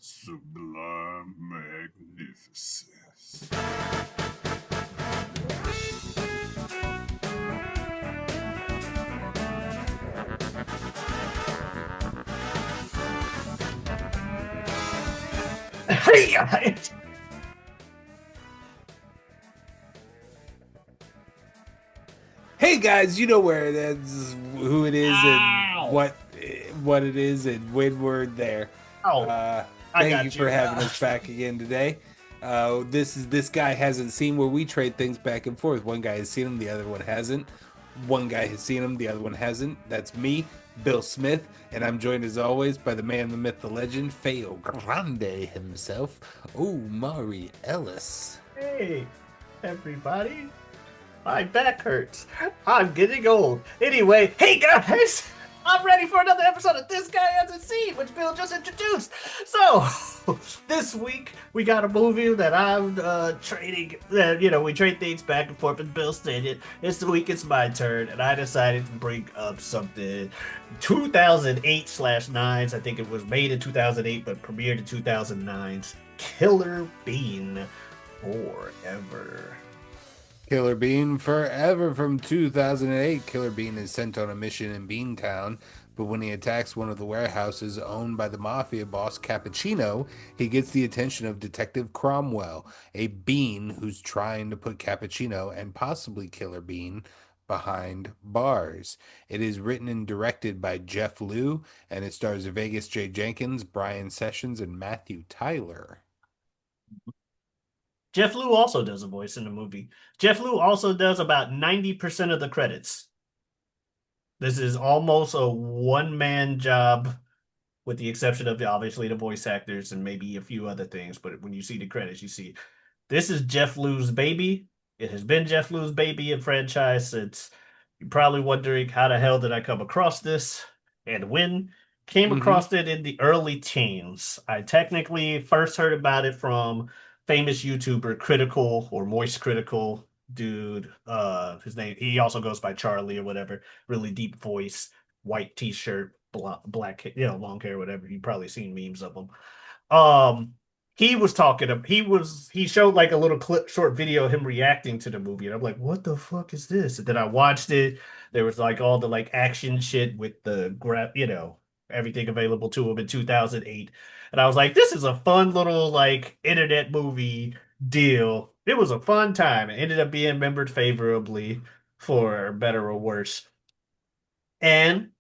Sublime magnificence. Hey, Hey guys, you know where it is, who it is, and ow! what it is, and when we're there. Oh, Uh, I Thank you got for you. having us back again today. This guy hasn't seen where we trade things back and forth. One guy has seen them, the other one hasn't. One guy has seen them, the other one hasn't. That's me, Bill Smith, and I'm joined as always by the man, the myth, the legend, Feo Grande himself, Omari Ellis. Hey, everybody. My back hurts. I'm getting old. Anyway, hey guys, I'm ready for another episode of This Guy Hasn't Seen, which Bill just introduced. So, this week we got a movie that I'm trading. We trade things back and forth, and Bill said it. This week it's my turn, and I decided to bring up something 2008/9s. I think it was made in 2008, but premiered in 2009's Killer Bean Forever. Killer Bean Forever from 2008. Killer Bean is sent on a mission in Beantown, but when he attacks one of the warehouses owned by the mafia boss Cappuccino, he gets the attention of Detective Cromwell, a bean who's trying to put Cappuccino and possibly Killer Bean behind bars. It is written and directed by Jeff Liu, and it stars Vegas J. Jenkins, Brian Sessions, and Matthew Tyler. Jeff Liu also does a voice in the movie. Jeff Liu also does about 90% of the credits. This is almost a one-man job, with the exception of obviously the voice actors and maybe a few other things. But when you see the credits, you see this is Jeff Liu's baby. It has been Jeff Liu's baby and franchise since you're probably wondering how the hell did I come across this and when. Came Mm-hmm. across it in the early teens. I technically first heard about it from famous YouTuber Critical or Moist Critical dude. His name, he also goes by Charlie or whatever. Really deep voice, white t-shirt, black, long hair, whatever. You've probably seen memes of him. Um, he was talking. He showed like a little clip, short video of him reacting to the movie, and I'm like, what the fuck is this? And then I watched it. There was like all the like action shit with the everything available to him in 2008, and I was like, this is a fun little like internet movie deal. It was a fun time. It ended up being remembered favorably for better or worse. And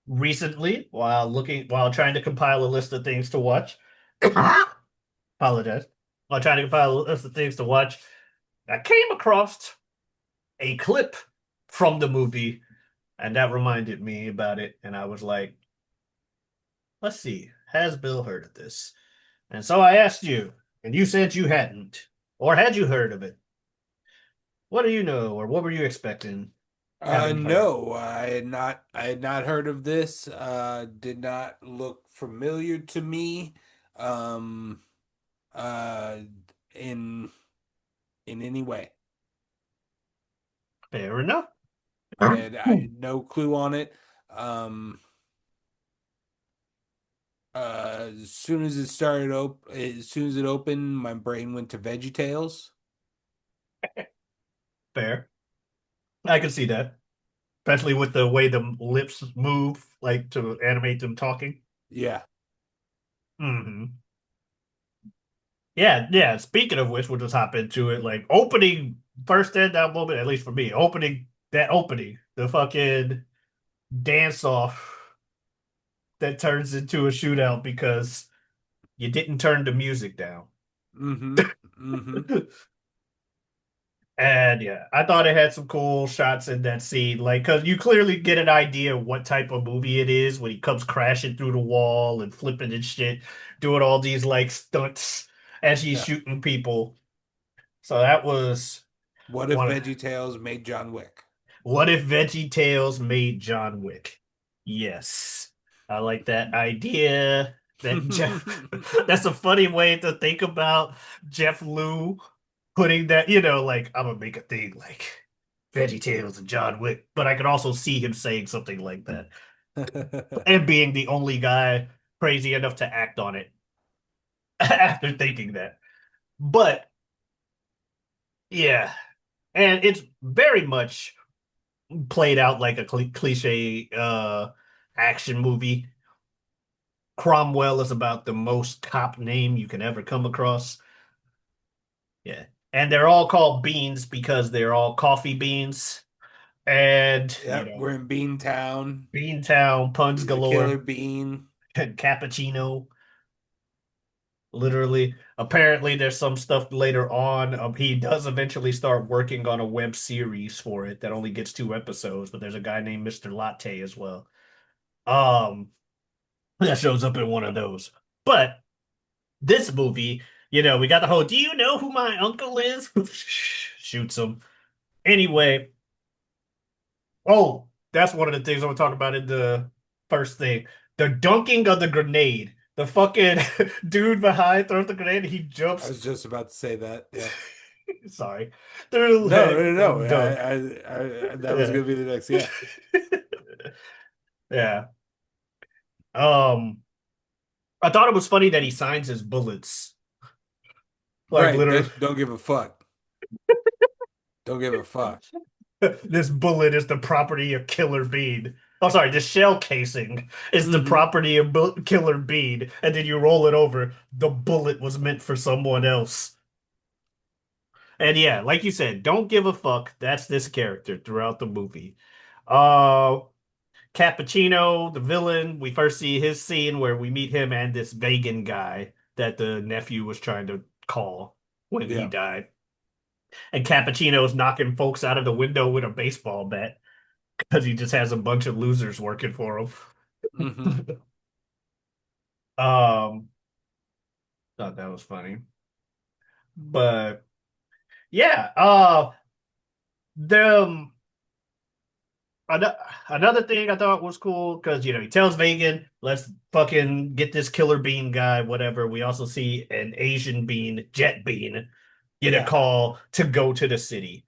recently, while trying to compile a list of things to watch. Apologize. While trying to compile a list of things to watch, I came across a clip from the movie, and that reminded me about it. And I was like, let's see, has Bill heard of this? And so I asked you, and you said you hadn't. Or had you heard of it? What do you know, or what were you expecting having heard? No, I had not heard of this. Did not look familiar to me. Um, uh, in in any way. Fair enough. I had no clue on it. Um, as soon as it opened, my brain went to Veggie Tales. Fair. I can see that. Especially with the way the lips move, like to animate them talking. Yeah. Hmm. Yeah, yeah. Speaking of which, we'll just hop into it. Like opening first standout moment, at least for me, opening, the fucking dance off that turns into a shootout because you didn't turn the music down. Mm-hmm. Mm-hmm. And yeah, I thought it had some cool shots in that scene, like because you clearly get an idea of what type of movie it is when he comes crashing through the wall and flipping and shit, doing all these like stunts as he's Yeah. shooting people. So that was What if one. Veggie Tales made John Wick? What if Veggie Tales made John Wick? Yes. I like that idea. That Jeff that's a funny way to think about Jeff Liu putting that, like I'm gonna make a thing like Veggie Tales and John Wick, but I could also see him saying something like that and being the only guy crazy enough to act on it. after thinking that. But yeah, and it's very much played out like a cliche action movie. Cromwell is about the most cop name you can ever come across. Yeah. And they're all called beans because they're all coffee beans. And, Yep, we're in Beantown. Beantown, puns He's a killer galore, bean. cappuccino, literally. Apparently, there's some stuff later on. He does eventually start working on a web series for it that only gets 2 episodes, but there's a guy named Mr. Latte as well. Um, that shows up in one of those. But this movie, we got the whole, do you know who my uncle is? Shoots him. Anyway, oh, that's one of the things I'm gonna talk about in the first thing. The dunking of the grenade. The fucking dude behind throws the grenade and he I jumps. was just about to say that. Yeah. Sorry. Through the No, leg no, no, no. and dunk. That was Yeah. gonna be the next. Yeah. Yeah. Um, I thought it was funny that he signs his bullets. Like Right. literally, Don't give a fuck. Don't give a fuck. this bullet is the property of Killer Bean. Oh, sorry, this shell casing is the Hmm. property of Killer Bean, and then you roll it over. The bullet was meant for someone else. And yeah, like you said, don't give a fuck. That's this character throughout the movie. Uh, Cappuccino, the villain, we first see his scene where we meet him and this vegan guy that the nephew was trying to call when he Yeah. died. And Cappuccino's knocking folks out of the window with a baseball bat because he just has a bunch of losers working for him. Hmm. um, thought that was funny. But yeah, the ano- another thing I thought was cool because he tells Vegan, "Let's fucking get this killer bean guy, whatever." We also see an Asian bean, Jet Bean, get a Yeah. call to go to the city.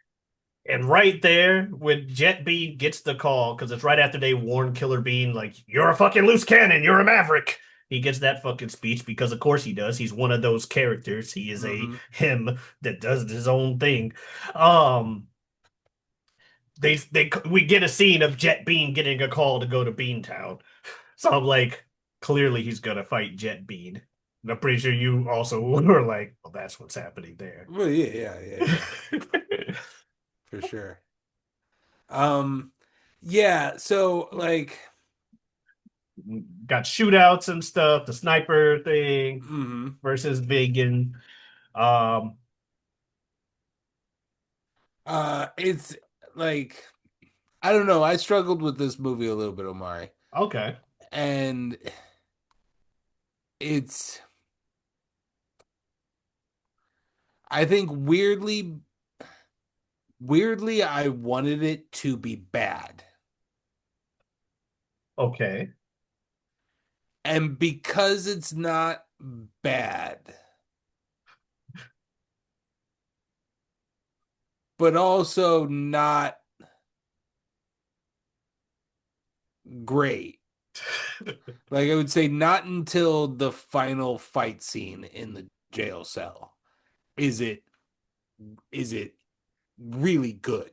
And right there, when Jet Bean gets the call, because it's right after they warn Killer Bean, like, "You're a fucking loose cannon, you're a maverick." He gets that fucking speech because, of course, he does. He's one of those characters. He is a Hmm. him that does his own thing. Um, we get a scene of Jet Bean getting a call to go to Beantown. So I'm like, clearly he's gonna fight Jet Bean. And I'm pretty sure you also were like, well, that's what's happening there. Well, yeah, yeah, yeah, yeah, for sure. Um, yeah. So like, Got shootouts and stuff, the sniper thing hmm versus Vegan. Um, it's like I don't know. I struggled with this movie a little bit, Omari, okay. and it's I think weirdly, I wanted it to be bad. Okay. And because it's not bad, but also not great. Like I would say not until the final fight scene in the jail cell is it really good.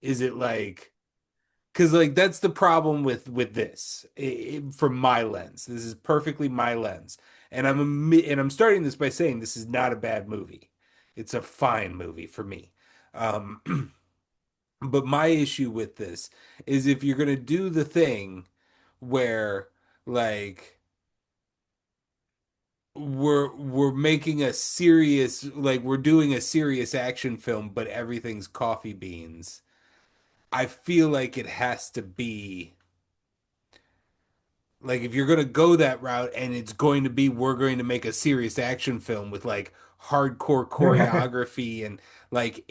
Is it like because like that's the problem with this from my lens. This is perfectly my lens, and I'm starting this by saying this is not a bad movie. It's a fine movie for me. Um, but my issue with this is if you're gonna do the thing where like we're making a serious like we're doing a serious action film, but everything's coffee beans. I feel like it has to be like if you're gonna go that route and it's going to be we're going to make a serious action film with like hardcore choreography and like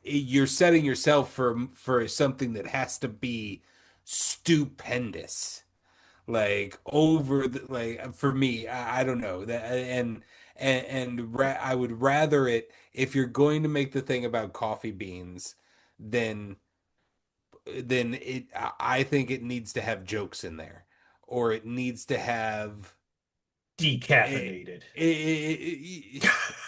you're setting yourself for something that has to be stupendous like over the like for me I don't know that I would rather it if you're going to make the thing about coffee beans then I think it needs to have jokes in there or it needs to have it, Decaffeinated.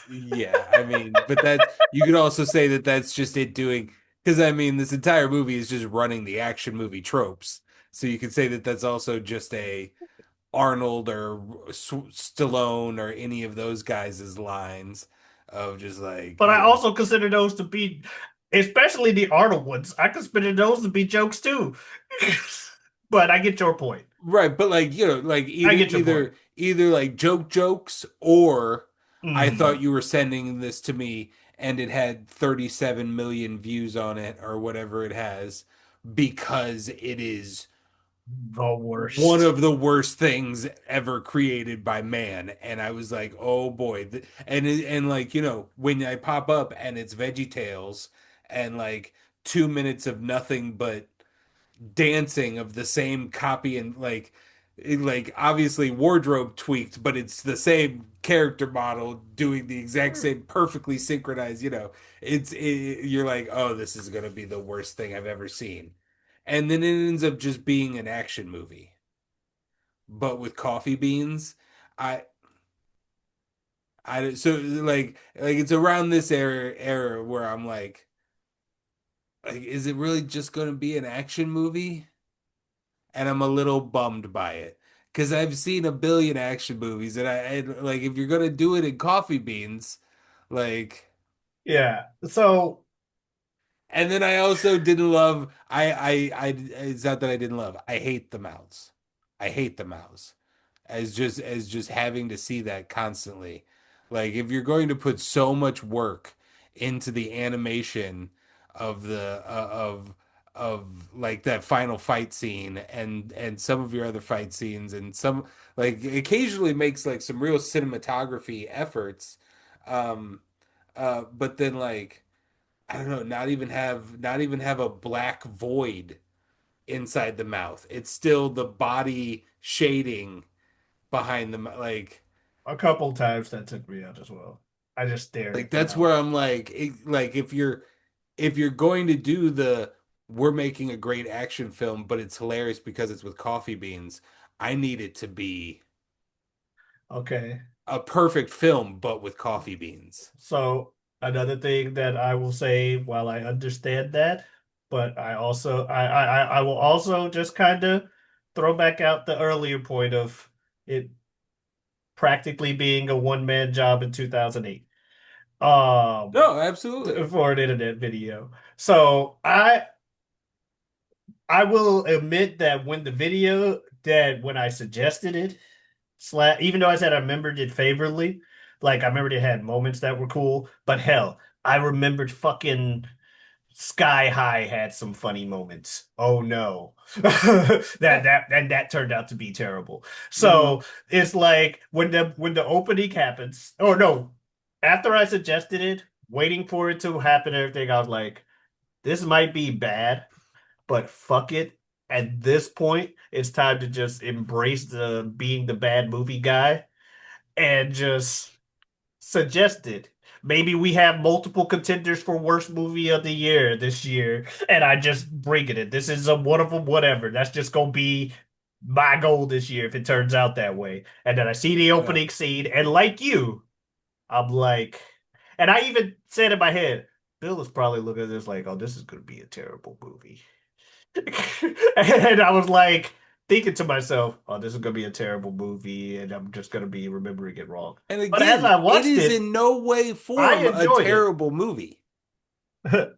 yeah, I mean, but that you could also say that that's just it doing because I mean, this entire movie is just running the action movie tropes. So you could say that that's also just a Arnold or Stallone or any of those guys' lines of just like, But I also consider those to be, especially the Arnold ones, I consider those to be jokes too. But I get your point. right, but like, like I either get your point. like jokes or I Hmm. thought you were sending this to me and it had 37 million views on it or whatever it has because it is The one worst. of the worst things ever created by man. And I was like, oh boy. And like, when I pop up and it's Veggie Tales and like 2 minutes of nothing but dancing of the same copy and like obviously wardrobe tweaked, but it's the same character model doing the exact same perfectly synchronized, you're like, oh, this is gonna be the worst thing I've ever seen. And then it ends up just being an action movie, but with coffee beans. I so like it's around this era where I'm like, is it really just gonna be an action movie? And I'm a little bummed by it because I've seen a billion action movies, and like if you're gonna do it in coffee beans, like, Yeah. So, and then I also didn't love. It's not that I didn't love. I hate the mouse. I hate the mouse as just having to see that constantly. Like if you're going to put so much work into the animation of the of like that final fight scene and some of your other fight scenes and some like occasionally makes like some real cinematography efforts but then like I don't know, not even have a black void inside the mouth. It's still the body shading behind the like a couple times that took me out as well. I just stared like at the that's where mouth. I'm like like if you're going to do the we're making a great action film but it's hilarious because it's with coffee beans, I need it to be Okay. a perfect film but with coffee beans. So another thing that I will say, while I understand that, but I will also just kind of throw back out the earlier point of it practically being a one-man job in 2008. No, absolutely. For an internet video. So I will admit that when I suggested it, even though I said I remembered it favorably, like I remembered it had moments that were cool, but hell, I remembered fucking Sky High had some funny moments. Oh no. Yeah. That turned out to be terrible. Hmm. So it's like when the opening happens, or no, after I suggested it, waiting for it to happen and everything, I was like, this might be bad, but fuck it. At this point, it's time to just embrace the being the bad movie guy and just suggest it. Maybe we have multiple contenders for worst movie of the year this year, and I just bring it. This is one of them, whatever. That's just gonna be my goal this year if it turns out that way. And then I see the Yeah. opening scene, and like you, I'm like, and I even said in my head, Bill is probably looking at this like, oh, this is gonna be a terrible movie. And I was like thinking to myself, oh, this is gonna be a terrible movie, and I'm just gonna be remembering it wrong. And But as again, I it watched is it, in no way I form a enjoyed it. terrible movie.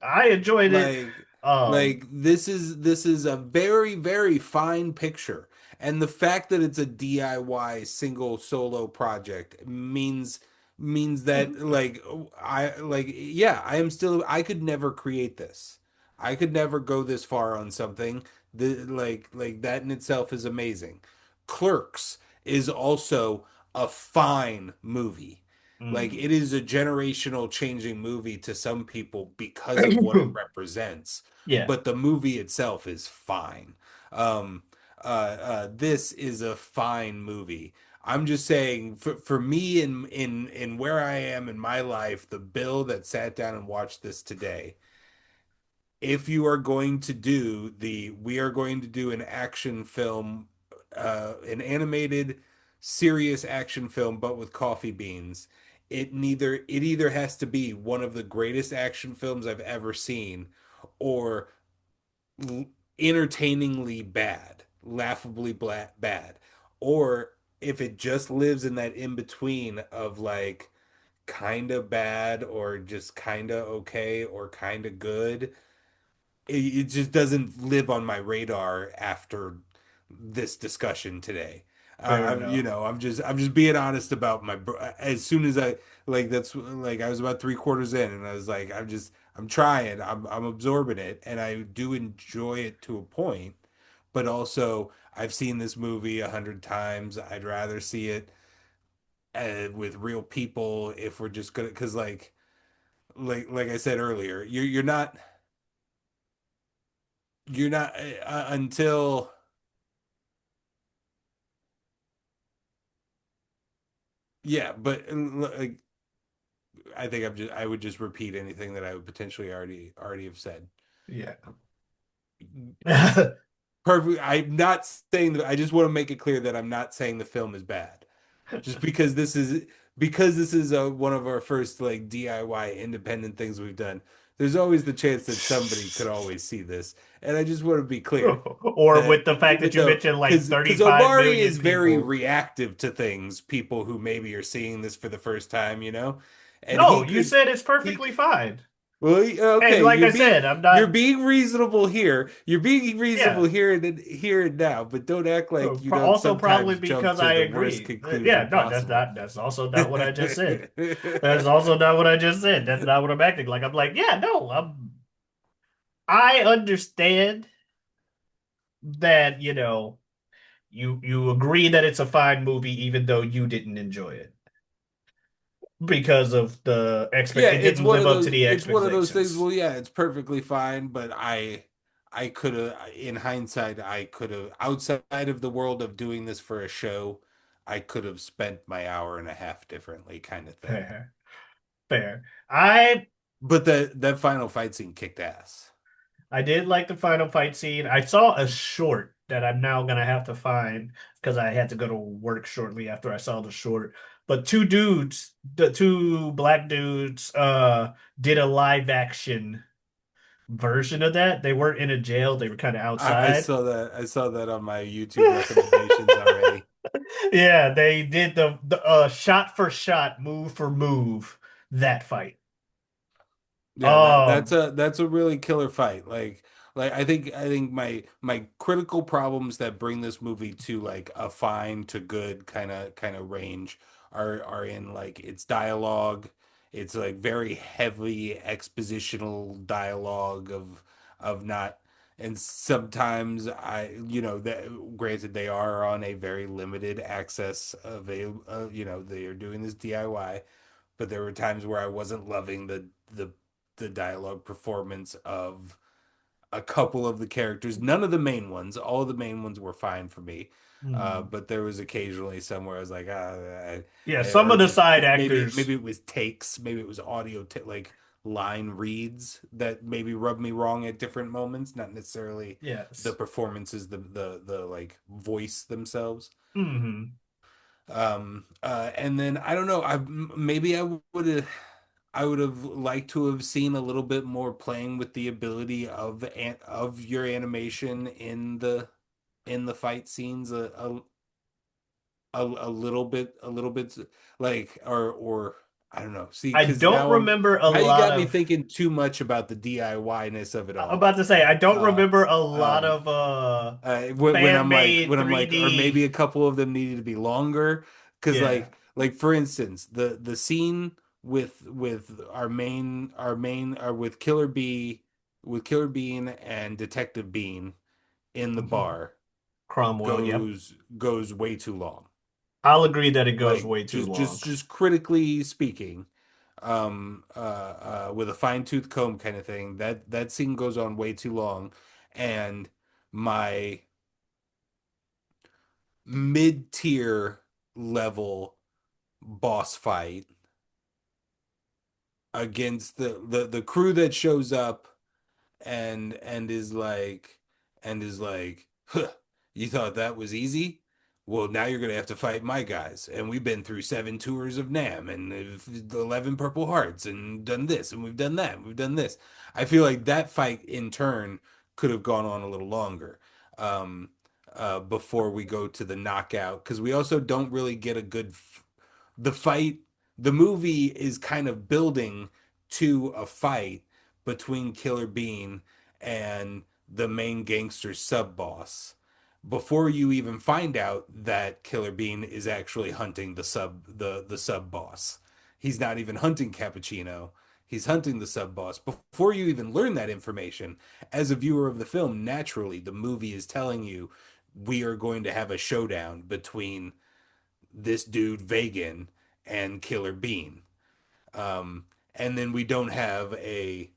I enjoyed it. Like Um, like this is a very very fine picture. And the fact that it's a DIY single solo project means that like I like yeah, I could never create this. I could never go this far on something. Like that in itself is amazing. Clerks is also a fine movie. Like mm, it is a generational changing movie to some people because of what it represents, yeah. but the movie itself is fine. Um, this is a fine movie. I'm just saying, for me in where I am in my life, the Bill that sat down and watched this today, if you are going to we are going to do an action film, an animated serious action film but with coffee beans, it either has to be one of the greatest action films I've ever seen, or l- entertainingly bad, laughably bad, or if it just lives in that in between of like kind of bad or just kind of okay or kind of good, it just doesn't live on my radar after this discussion today. Fair enough. I'm just being honest about as soon as I like that's like I was about three quarters in and I was like I'm trying, I'm absorbing it and I do enjoy it to a point, but also I've seen this movie 100 times. I'd rather see it with real people if we're just gonna because like I said earlier, you're not until yeah, but like I think I would just repeat anything that I would potentially already have said. Yeah. Perfect. I'm not saying that. I just want to make it clear that I'm not saying the film is bad. Just because this is one of our first like DIY independent things we've done. There's always the chance that somebody could always see this, and I just want to be clear Or that with the fact that even you though mentioned like because 35 Omari million is very people. reactive to things, people who maybe are seeing this for the first time, and No, you said it's he perfectly fine. well, And okay, like I said, I'm you're not, being reasonable here. You're being reasonable yeah. here and now, but don't act like you don't Also probably sometimes jump because to I the worst agree. Yeah, conclusion no, possible. that's also not what I just said. That's also not what I just said. That's not what I'm acting like. I'm like, yeah, no, I understand that, you agree that it's a fine movie even though you didn't enjoy it because of Yeah, it didn't live up to the it's one of those things. expectations. Well, yeah, it's perfectly fine, but I could have in hindsight I could have outside of the world of doing this for a show, I could have spent my hour and a half differently kind of thing. Fair. Fair. I But that final fight scene kicked ass. I did like the final fight scene. I saw a short that I'm now gonna have to find because I had to go to work shortly after I saw the short. But the two black dudes, did a live action version of that. They weren't in a jail, they were kind of outside. I saw that on my YouTube recommendations already. Yeah, they did the shot for shot, move for move that fight. Yeah, Um, that's a really killer fight. Like I think my critical problems that bring this movie to like a fine to good kind of range are in like its dialogue. It's like very heavy expositional dialogue of not and sometimes that granted they are on a very limited access avail they are doing this DIY, but there were times where I wasn't loving the dialogue performance of a couple of the characters. None of the main ones. All of the main ones were fine for me. hmm. But there was occasionally somewhere I was like, Yeah, some or of the just side maybe actors. it was takes, maybe it was like line reads that maybe rubbed me wrong at different moments, not necessarily the Yes. performances, the like voice themselves. Hmm. And then I don't know. Maybe I would have liked to have seen a little bit more playing with the ability of your animation in the fight scenes a little bit like or I don't know. See, I because don't remember a now you lot got me of. thinking too much about the DIY-ness of it I'm all. about to say I don't Uh, remember a lot um, of when fan when made I'm like, or maybe 3D. a couple of them needed to be longer, because Yeah. like for instance, the scene with with Killer Bean and Detective Bean in the Hmm. bar Cromwell. Yep. goes way too long. I'll agree that it goes Like way too long. just critically speaking, with a fine tooth comb kind of thing, that scene goes on way too long, and my mid-tier level boss fight against the crew that shows up and is like huh, you thought that was easy? well, now you're gonna have to fight my guys, and we've been through 7 tours of Nam and 11 Purple Hearts and done this and we've done that and we've done this. I feel like that fight in turn could have gone on a little longer, um, before we go to the knockout, because we also don't really get a the fight. The movie is kind of building to a fight between Killer Bean and the main gangster sub boss before you even find out that Killer Bean is actually hunting the sub boss. He's not even hunting Cappuccino. He's hunting the sub boss. Before you even learn that information, as a viewer of the film, naturally the movie is telling you we are going to have a showdown between this dude Vegan and Killer Bean. And then we don't have a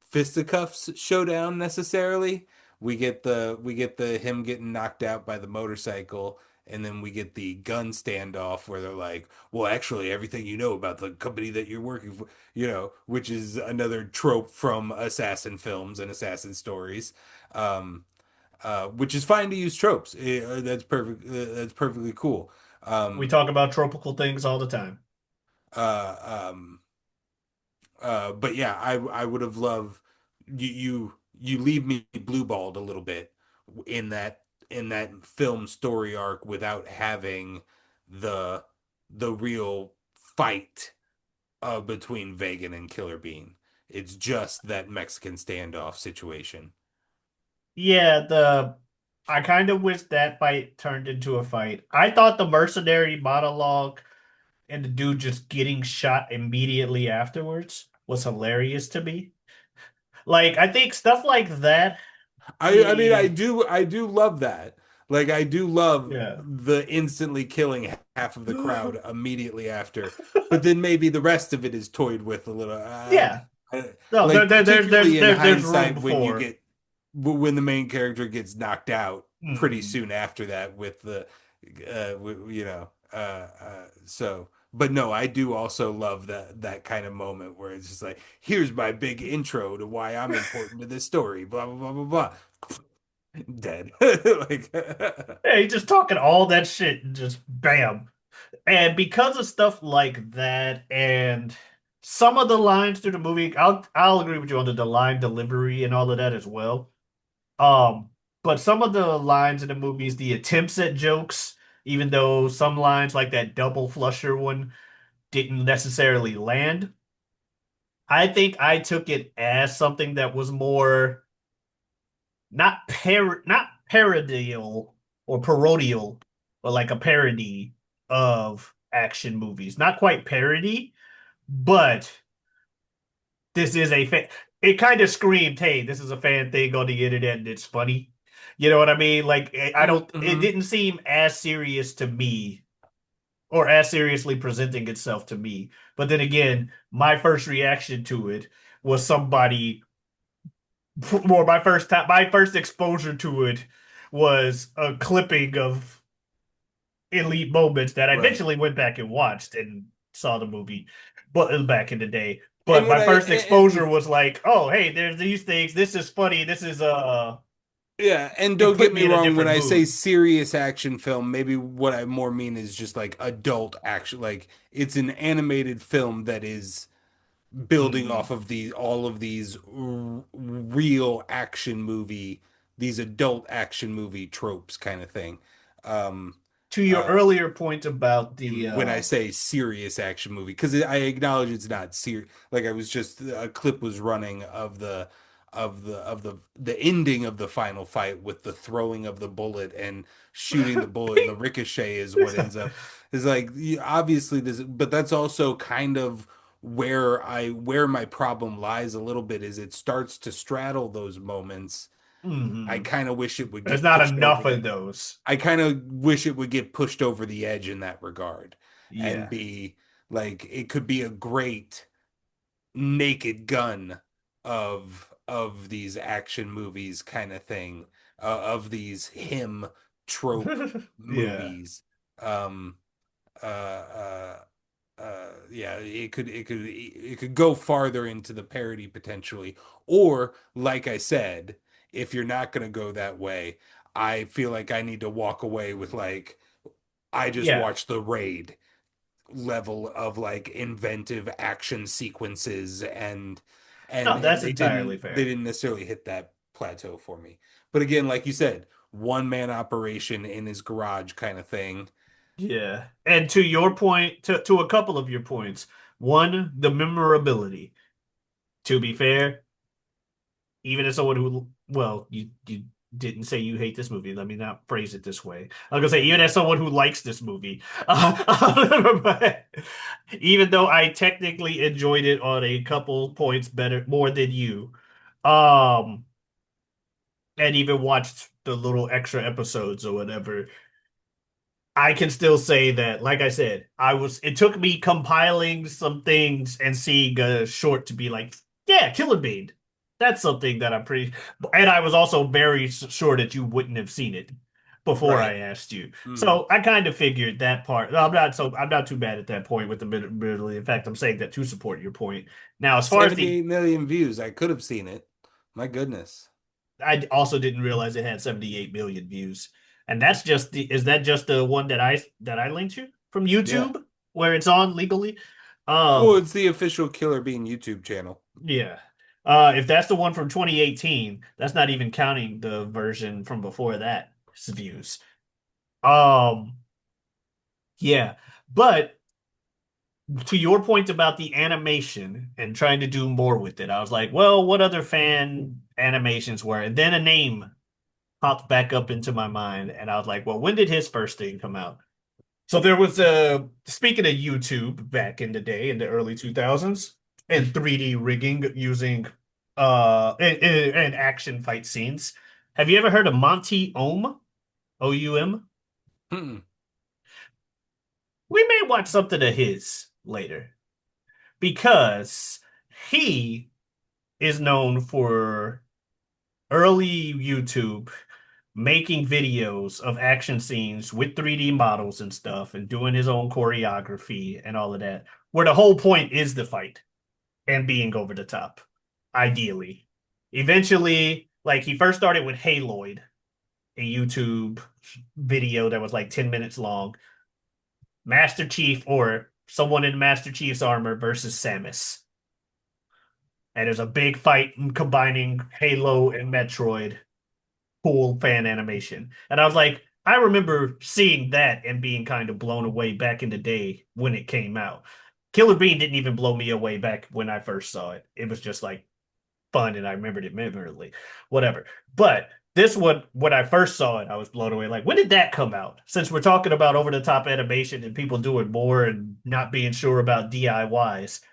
fisticuffs showdown necessarily. We get the him getting knocked out by the motorcycle, and then we get the gun standoff where they're like, "Well, actually, everything you know about the company that you're working for, which is another trope from assassin films and assassin stories, which is fine to use tropes. That's perfect. That's perfectly cool. We Um, talk about tropical things all the time. uh, um, but yeah, I would have loved you leave me blue balled a little bit in that film story arc without having the the real fight between Vegan and Killer Bean. It's just that Mexican standoff situation. Yeah, the I kind of wish that fight turned into a fight. I thought the mercenary monologue and the dude just getting shot immediately afterwards was hilarious to me. Like, I think stuff like that. I mean eh, I do love that. Like I do love yeah. the instantly killing half of the crowd immediately after, but then maybe the rest of it is toyed with a little. Yeah. No, Like particularly in there's room hindsight when for. when the main character gets knocked out pretty Mhm. soon after that with the so but no, I do also love that kind of moment where it's just like, here's my big intro to why I'm important to this story, blah blah blah blah blah. Dead. Like Yeah, he's just talking all that shit and just bam. And because of stuff like that and some of the lines through the movie, I'll agree with you on the line delivery and all of that as well. Um, but some of the lines in the movies, the attempts at jokes, even though some lines like that double flusher one didn't necessarily land, I think I took it as something that was more not parodial or parodial, but like a parody of action movies. Not quite parody, but this is a fan. It kind of screamed, "Hey, this is a fan thing on the internet, and it's funny." You know what I mean? Like, I don't. It mm-hmm. didn't seem as serious to me, or as seriously presenting itself to me. But then again, my first reaction to it was somebody. Or my first exposure to it was a clipping of elite moments that I Right. eventually went back and watched and saw the movie, but back in the day. And But when my I first exposure and was like, oh, hey, there's these things. This is funny. This is Yeah, and it don't put get me me in a wrong, when different I say mood. serious action film, maybe what I more mean is just like adult action. Like it's an animated film that is building off Mhm. of all of these real action movie, these adult action movie tropes kind of thing. Um, To your uh, earlier point about the when I say serious action movie, because I acknowledge it's not serious. Like I was just a clip was running of the ending of the final fight with the throwing of the bullet and shooting the bullet, and the ricochet is what ends up is like obviously this, but that's also kind of where my problem lies a little bit, is it starts to straddle those moments. I Mhm. kind of wish it would There's get not pushed over enough of the those. I kind of wish it would get pushed over the edge in that regard and Yeah. be like, it could be a great naked gun of these action movies kind of thing, of these him trope Yeah. movies. Um uh uh yeah, it could go farther into the parody potentially, or like I said, if you're not going to go that way, I feel like I need to walk away with like I just Yeah. watched the Raid level of like inventive action sequences No, and that's entirely they fair. didn't necessarily hit that plateau for me. But again, like you said, one man operation in his garage kind of thing. Yeah. And to your point, to a couple of your points, one, the memorability. To be fair, even as someone who, well, you didn't say you hate this movie. Let me not phrase it this way. I was gonna say, even as someone who likes this movie, but even though I technically enjoyed it on a couple points better, more than you, um, and even watched the little extra episodes or whatever, I can still say that, like I said, it took me compiling some things and seeing a short to be like, yeah, Killer Bean. That's something that I'm pretty, and I was also very sure that you wouldn't have seen it before Right. I asked you. Mm. So I kind of figured that part. I'm not too bad at that point with the middle. In fact, I'm saying that to support your point. Now, as far as the, 78 million views. I could have seen it. My goodness. I also didn't realize it had 78 million views. And that's just is that just the one that I linked you from Yeah. YouTube where it's on legally? Well, Um, it's the official Killer Bean YouTube channel. yeah. If that's the one from 2018, that's not even counting the version from before that views. Um, yeah. But to your point about the animation and trying to do more with it, I was like, well, what other fan animations were? And then a name popped back up into my mind, and I was like, well, when did his first thing come out? So there was speaking of YouTube back in the day in the early 2000s and 3D rigging using and action fight scenes. Have you ever heard of Monty Oum? OUM? Mm-mm. We may watch something of his later because he is known for early YouTube making videos of action scenes with 3D models and stuff and doing his own choreography and all of that, where the whole point is the fight and being over the top, ideally. Eventually, like he first started with Haloid, a YouTube video that was like 10 minutes long, Master Chief or someone in Master Chief's armor versus Samus. And there's a big fight combining Halo and Metroid, cool fan animation. And I was like, I remember seeing that and being kind of blown away back in the day when it came out. Killer Bean didn't even blow me away back when I first saw it. It was just like fun and I remembered it memorably. Whatever. But this one, when I first saw it, I was blown away. Like, when did that come out? Since we're talking about over the top animation and people doing more and not being sure about DIYs. Oh,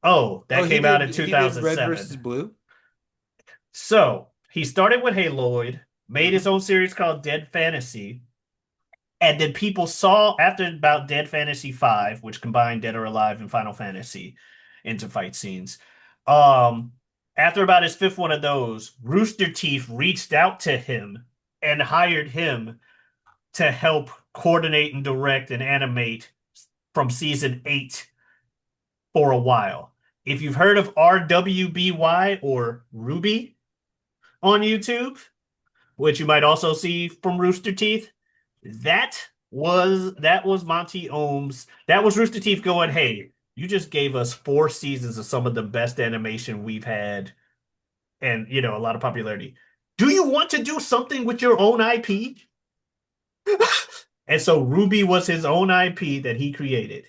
Oh, that came out in he did Red 2007. versus Blue? So he started with Haloid, made Hmm. his own series called Dead Fantasy, and then people saw after about Dead Fantasy 5, which combined Dead or Alive and Final Fantasy into fight scenes. Um, After about his fifth one of those, Rooster Teeth reached out to him and hired him to help coordinate and direct and animate from season 8 for a while. If you've heard of RWBY or Ruby on YouTube, which you might also see from Rooster Teeth. That was Monty Ohms. That was Rooster Teeth going, "Hey, you just gave us 4 seasons of some of the best animation we've had, and a lot of popularity. Do you want to do something with your own IP?" And so Ruby was his own IP that he created,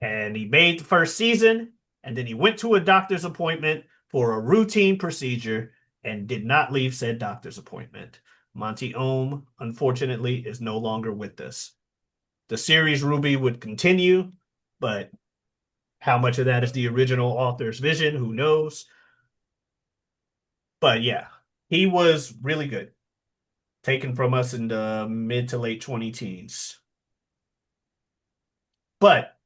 and he made the first season, and then he went to a doctor's appointment for a routine procedure and did not leave said doctor's appointment. Monty Ohm, unfortunately, is no longer with us. The series Ruby would continue, but how much of that is the original author's vision? Who knows? But yeah, he was really good. Taken from us in the mid to late 20 teens. But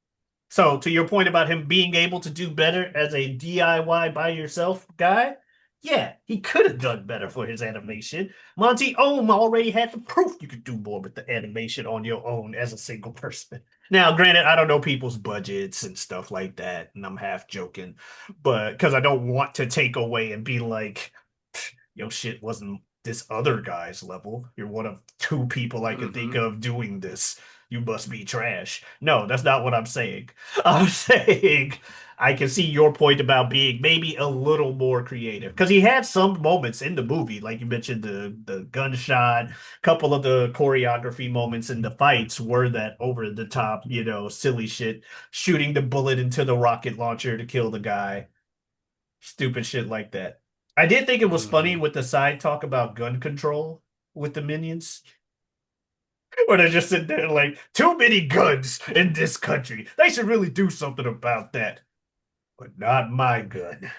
so to your point about him being able to do better as a DIY by yourself guy, yeah, he could have done better for his animation. Monty Ohm already had the proof you could do more with the animation on your own as a single person. Now, granted, I don't know people's budgets and stuff like that, and I'm half joking, but because I don't want to take away and be like, your shit wasn't this other guy's level. You're one of two people I can think Hmm. of doing this. You must be trash. No, that's not what I'm saying. I'm saying I can see your point about being maybe a little more creative because he had some moments in the movie, like you mentioned, the gunshot, couple of the choreography moments in the fights were that over the top, silly shit, shooting the bullet into the rocket launcher to kill the guy, stupid shit like that. I did think it was funny Hmm. with the side talk about gun control with the minions. Where they're just sitting there like, too many guns in this country. They should really do something about that. But not my gun.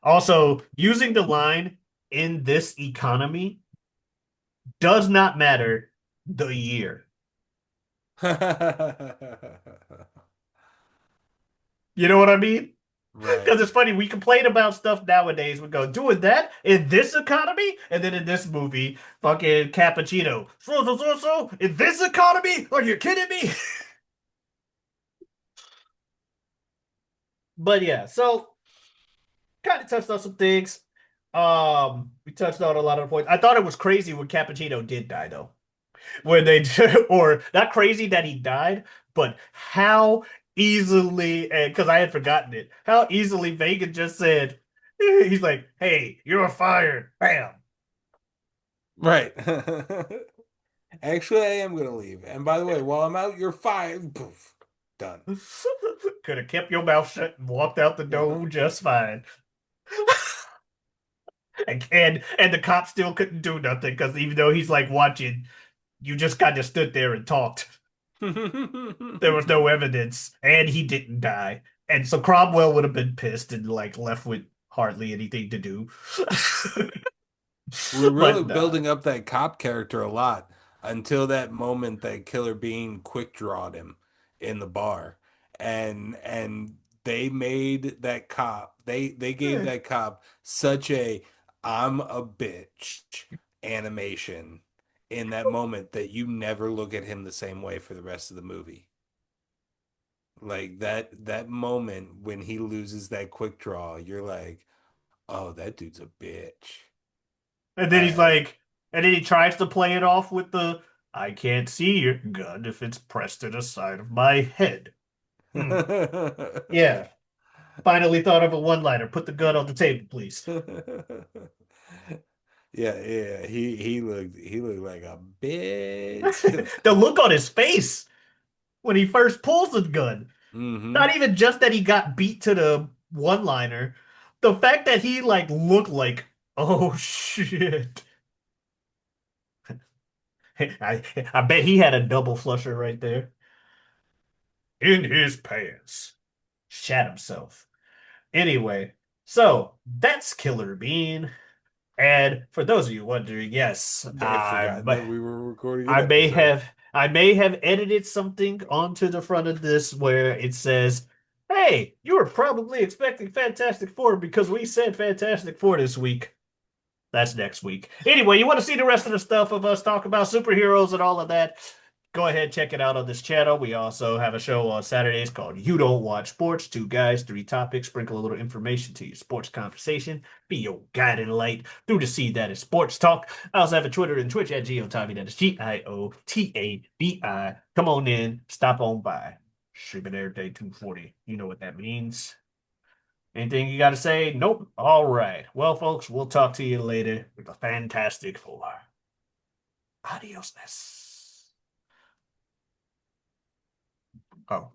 Also, using the line in this economy does not matter the year. You know what I mean? Right. Because it's funny, we complain about stuff nowadays. We go, doing that in this economy? And then in this movie, fucking cappuccino. So, in this economy? Are you kidding me? But yeah, so kind of touched on some things. We touched on a lot of the points. I thought it was crazy when Cappuccino did die, though. When they or not crazy that he died, but how easily, and because I had forgotten it, how easily Vega just said, he's like, "Hey, you're fired." Bam. Right. Actually, I am gonna leave. And by the way, while I'm out, you're fired. Poof. Done. Could have kept your mouth shut and walked out the door just fine. And the cop still couldn't do nothing because even though he's like watching, you just kind of stood there and talked. There was no evidence, and he didn't die. And so Cromwell would have been pissed and like left with hardly anything to do. We're really But nah. building up that cop character a lot until that moment that Killer Bean quick drawed him in the bar. And they made that cop, they gave Eh. that cop such a I'm a bitch animation in that moment that you never look at him the same way for the rest of the movie. Like that moment when he loses that quick draw, you're like, "Oh, that dude's a bitch." And then he's Uh, like, and then he tries to play it off with the I can't see your gun if it's pressed to the side of my head. Hmm. Yeah. Finally thought of a one-liner. Put the gun on the table, please. Yeah, yeah. He looked like a bitch. The look on his face when he first pulls the gun. Hmm. Not even just that he got beat to the one-liner. The fact that he like looked like, oh shit. I I bet he had a double flusher right there. In his pants. Shat himself. Anyway, so that's Killer Bean. And for those of you wondering, yes, May have forgotten that we were recording an I may episode. have I may have edited something onto the front of this where it says, "Hey, you were probably expecting Fantastic Four because we said Fantastic Four this week." That's next week. Anyway, you want to see the rest of the stuff of us talk about superheroes and all of that? Go ahead, check it out on this channel. We also have a show on Saturdays called You Don't Watch Sports. Two guys, three topics, sprinkle a little information to your sports conversation. Be your guiding light through the seed that is sports talk. I also have a Twitter and Twitch at GioTabi. That is GIOTABI. Come on in, stop on by. Streaming every day, 240. You know what that means. Anything you got to say? Nope. All right. Well, folks, we'll talk to you later with the Fantastic Four. Adiosness. Oh.